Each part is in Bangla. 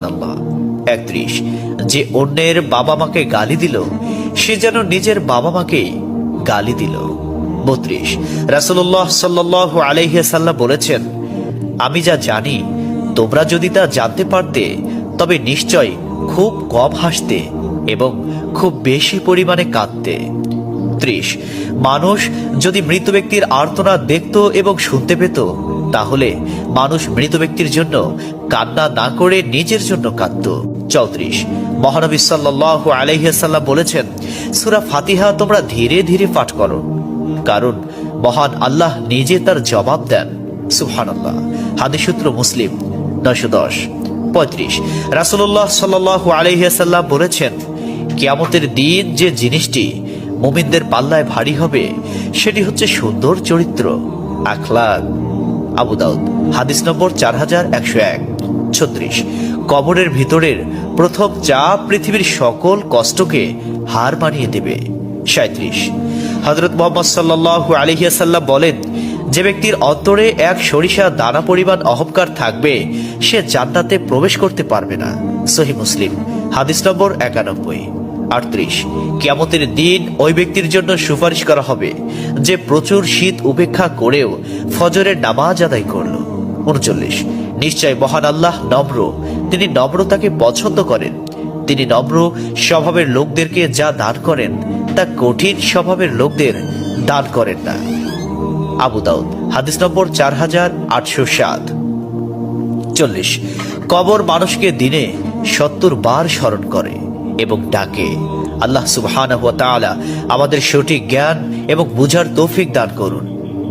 সুবহানাল্লাহ। 31, যে অন্যের বাবা মাকে গালি দিল সে যেন নিজের বাবা মাকেই গালি দিল। 32, রাসূলুল্লাহ সাল্লাল্লাহু আলাইহি ওয়াসাল্লাম বলেছেন, আমি যা জানি তোমরা যদি তা জানতে পারতে তবে নিশ্চয় খুব কম হাসতে এবং খুব বেশি পরিমাণে কাঁদতে। 30, মানুষ যদি মৃত ব্যক্তির আর্তনাদ দেখত এবং শুনতে পেত তাহলে মানুষ মৃত ব্যক্তির জন্য কান্না না করে নিজের জন্য কাঁদত। 34, মহানবী সাল্লাল্লাহু আলাইহি ওয়াসাল্লাম বলেছেন, সূরা ফাতিহা তোমরা ধীরে ধীরে পাঠ করো, কারণ মহান আল্লাহ নিজে তার জবাব দেন। সুবহানাল্লাহ। হাদিস সূত্র মুসলিম 910। 35, রাসূলুল্লাহ সাল্লাল্লাহু আলাইহি ওয়াসাল্লাম বলেছেন, কিয়ামতের দিন যে জিনিসটি মুমিনদের পাল্লায় ভারী হবে সেটি হচ্ছে সুন্দর চরিত্র, আখলাক। আবু দাউদ, হাদিস নম্বর 4101। 36, কবরের ভিতরের প্রথম চাপ পৃথিবীর সকল কষ্টকে হার মানিয়ে দেবে। 37, হযরত মুহাম্মদ সাল্লাল্লাহু আলাইহি ওয়াসাল্লাম বলেন, যে ব্যক্তির অন্তরে এক সরিষা দানা পরিমাণ অহংকার থাকবে সে জান্নাতে প্রবেশ করতে পারবে না। সহিহ মুসলিম, হাদিস নম্বর 91। 38, কিয়ামতের দিন ওই ব্যক্তির জন্য সুপারিশ করা হবে যে প্রচুর শীত উপেক্ষা করেও ফজরের নামাজ আদায় করল। 39, নিশ্চয় মহান আল্লাহ নম্র, তিনি নম্রতাকে পছন্দ করেন। তিনি নম্র স্বভাবের লোকদেরকে যা দান করেন তা কঠিন স্বভাবের লোকদের দান করেন না। আবু দাউদ, হাদিস নম্বর 4807। 40, কবর মানুষকে দিনে 70 বার স্মরণ করে এবং ডাকে। আল্লাহ সুবহানাহু ওয়া তাআলা আমাদের সঠিক জ্ঞান এবং বুঝার তৌফিক দান করুন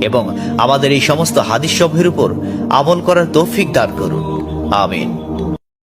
এবং আমাদের এই সমস্ত হাদিস সমূহের উপর আমল করার তৌফিক দান করুন। আমিন।